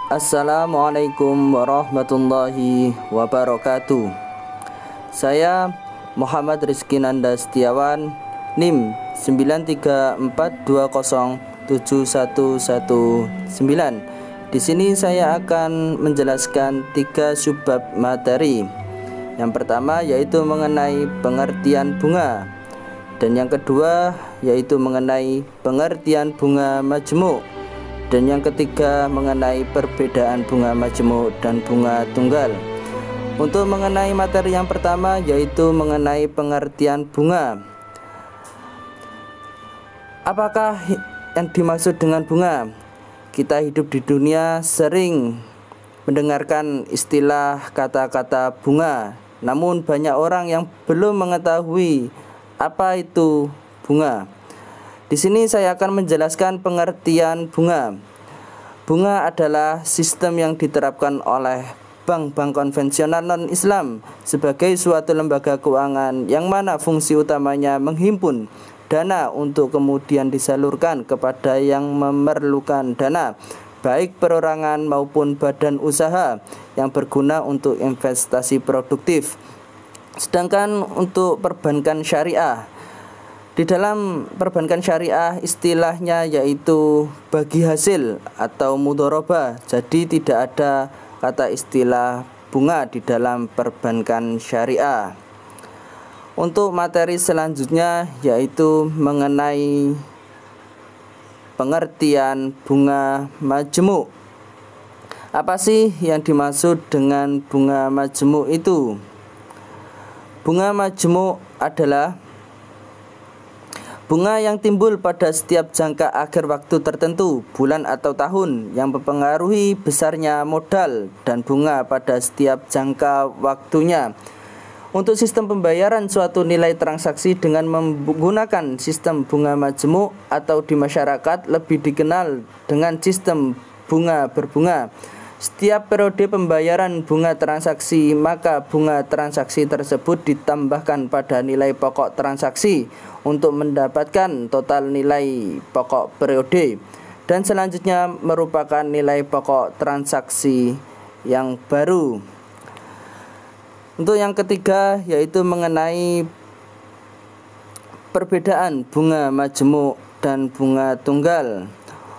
Assalamualaikum warahmatullahi wabarakatuh. Saya Muhammad Rizky Nanda Setiawan, NIM 934207119. Di sini saya akan menjelaskan 3 subbab materi. Yang pertama yaitu mengenai pengertian bunga, dan yang kedua yaitu mengenai pengertian bunga majmuk, dan yang ketiga mengenai perbedaan bunga majmuk dan bunga tunggal. Untuk mengenai materi yang pertama yaitu mengenai pengertian bunga. Apakah yang dimaksud dengan bunga? Kita hidup di dunia sering mendengarkan istilah kata-kata bunga, namun banyak orang yang belum mengetahui apa itu bunga. Di sini saya akan menjelaskan pengertian bunga. Bunga adalah sistem yang diterapkan oleh bank-bank konvensional non-Islam sebagai suatu lembaga keuangan yang mana fungsi utamanya menghimpun dana untuk kemudian disalurkan kepada yang memerlukan dana, baik perorangan maupun badan usaha yang berguna untuk investasi produktif. Sedangkan untuk perbankan syariah, di dalam perbankan syariah istilahnya yaitu bagi hasil atau mudharabah. Jadi tidak ada kata istilah bunga di dalam perbankan syariah. Untuk materi selanjutnya yaitu mengenai pengertian bunga majmuk. Apa sih yang dimaksud dengan bunga majmuk itu? Bunga majmuk adalah bunga yang timbul pada setiap jangka akhir waktu tertentu, bulan atau tahun, yang mempengaruhi besarnya modal dan bunga pada setiap jangka waktunya. Untuk sistem pembayaran suatu nilai transaksi dengan menggunakan sistem bunga majmuk atau di masyarakat lebih dikenal dengan sistem bunga berbunga. Setiap periode pembayaran bunga transaksi, maka bunga transaksi tersebut ditambahkan pada nilai pokok transaksi untuk mendapatkan total nilai pokok periode, dan selanjutnya merupakan nilai pokok transaksi yang baru. Untuk yang ketiga yaitu mengenai perbedaan bunga majmuk dan bunga tunggal.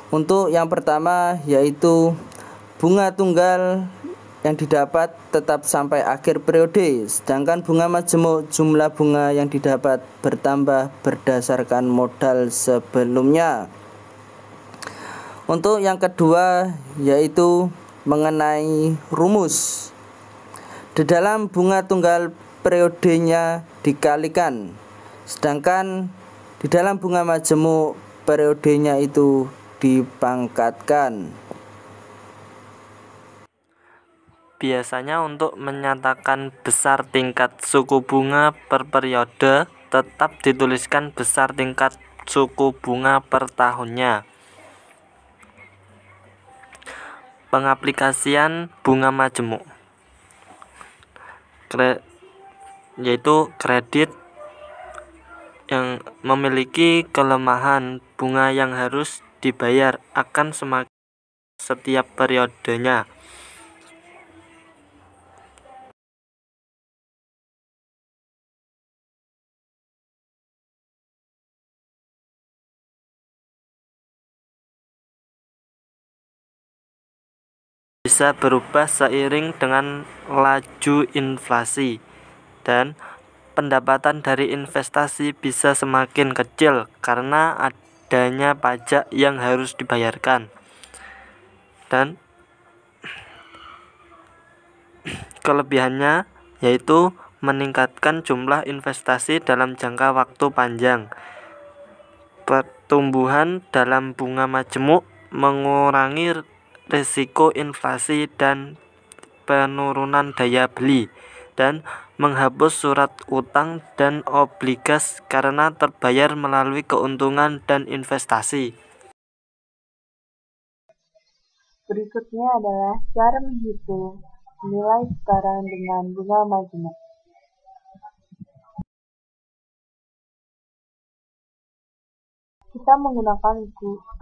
Untuk yang pertama yaitu bunga tunggal yang didapat tetap sampai akhir periode, sedangkan bunga majmuk jumlah bunga yang didapat bertambah berdasarkan modal sebelumnya. Untuk yang kedua yaitu mengenai rumus. Di dalam bunga tunggal periodenya dikalikan, sedangkan di dalam bunga majmuk periodenya itu dipangkatkan. Biasanya untuk menyatakan besar tingkat suku bunga per periode, tetap dituliskan besar tingkat suku bunga per tahunnya. Pengaplikasian bunga majmuk yaitu kredit yang memiliki kelemahan bunga yang harus dibayar akan semakin setiap periodenya. Bisa berubah seiring dengan laju inflasi, dan pendapatan dari investasi bisa semakin kecil karena adanya pajak yang harus dibayarkan. Dan kelebihannya yaitu meningkatkan jumlah investasi dalam jangka waktu panjang. Pertumbuhan dalam bunga majmuk mengurangi risiko inflasi dan penurunan daya beli, dan menghapus surat utang dan obligasi karena terbayar melalui keuntungan dan investasi. Berikutnya adalah cara menghitung nilai sekarang dengan bunga majmuk. Kita menggunakan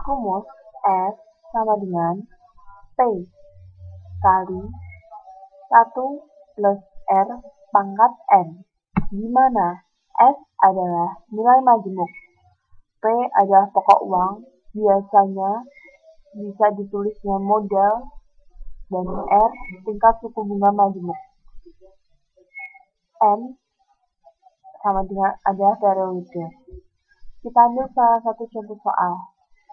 rumus S sama dengan P kali 1 plus R pangkat N, di mana S adalah nilai majemuk, P adalah pokok uang, biasanya bisa ditulisnya modal, dan R tingkat suku bunga majemuk. N sama dengan adalah periode. Kita ambil salah satu contoh soal.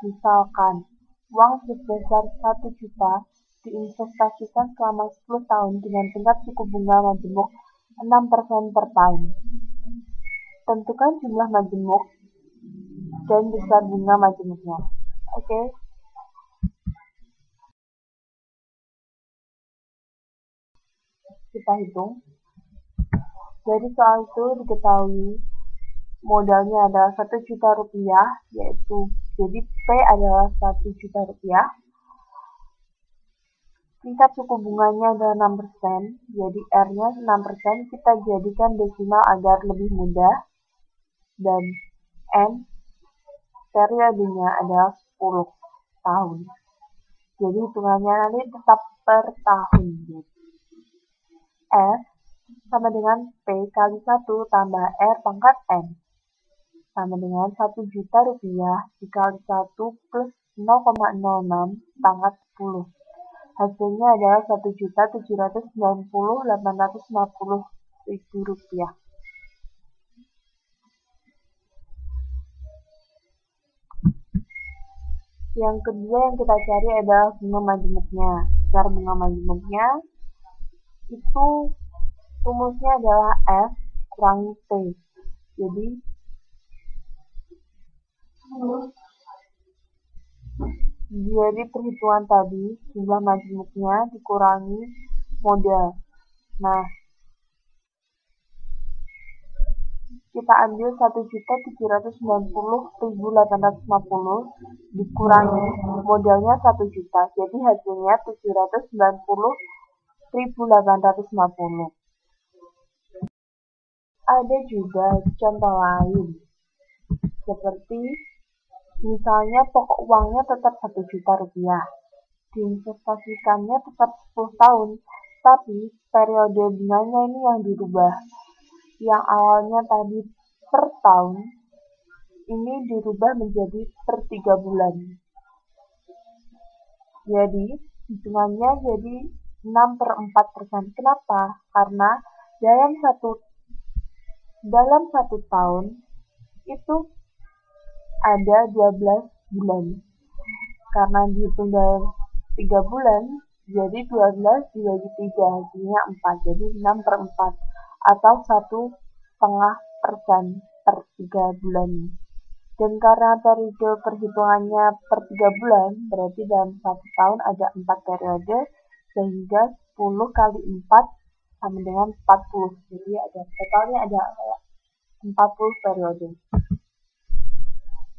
Misalkan, uang sebesar 1 juta diinvestasikan selama 10 tahun dengan tingkat suku bunga majemuk 6% per tahun. Tentukan jumlah majemuk dan besar bunga majemuknya. Oke. Kita hitung. Dari soal itu diketahui modalnya adalah 1 juta rupiah, yaitu jadi P adalah 1 juta rupiah. Tingkat suku bunganya adalah 6%, jadi R-nya 6%, kita jadikan desimal agar lebih mudah. Dan N, periodenya adalah 10 tahun. Jadi hitungannya nanti tetap per tahun. F sama dengan P kali 1 tambah R pangkat N. Sama dengan 1 juta rupiah dikali 1 plus 0,06 pangkat 10. Hasilnya adalah 1.790.850 rupiah. Yang kedua yang kita cari adalah bunga majemuknya. Cara bunga majemuknya itu rumusnya adalah F kurangi P. Jadi perhitungan tadi jumlah majemuknya dikurangi modal. Nah, kita ambil 1.790.850 dikurangi modalnya 1 juta. Jadi hasilnya 790.850. Ada juga contoh lain. Seperti misalnya pokok uangnya tetap 1 juta rupiah. Diinvestasikannya tetap 10 tahun, tapi periode bunganya ini yang dirubah. Yang awalnya tadi per tahun, ini dirubah menjadi per 3 bulan. Jadi, hitungannya jadi 6/4%. Kenapa? Karena dalam satu tahun itu ada 12 bulan. Karena dihitung dalam 3 bulan, jadi 12 dibagi 3, hasilnya 4. Jadi 6/4 atau 1,5% per 3 bulan. Dan karena periode perhitungannya per 3 bulan, berarti dalam 1 tahun ada 4 periode, sehingga 10 kali 4 sama dengan 40. Jadi totalnya ada 40 periode.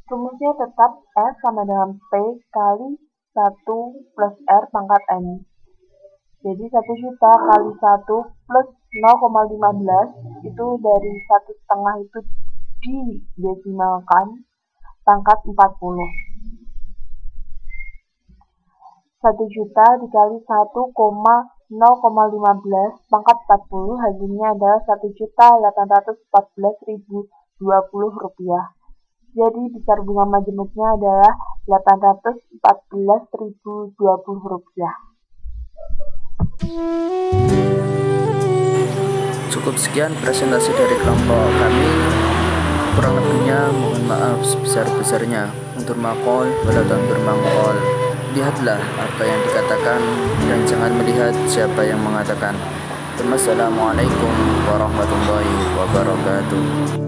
Rumusnya tetap S sama dengan P kali 1 plus R pangkat N. Jadi 1 juta kali 1 plus 0,15 itu dari 1,5 itu didesimalkan pangkat 40. 1 juta dikali 1,0,15 pangkat 40 hasilnya adalah 1.814.020 rupiah. Jadi besar bunga majemuknya adalah 814.020 rupiah. Cukup sekian presentasi dari kelompok kami. Kurang lebihnya mohon maaf sebesar-besarnya. Untuk makol walatun bermangkol. Lihatlah apa yang dikatakan dan jangan melihat siapa yang mengatakan. Wassalamualaikum warahmatullahi wabarakatuh.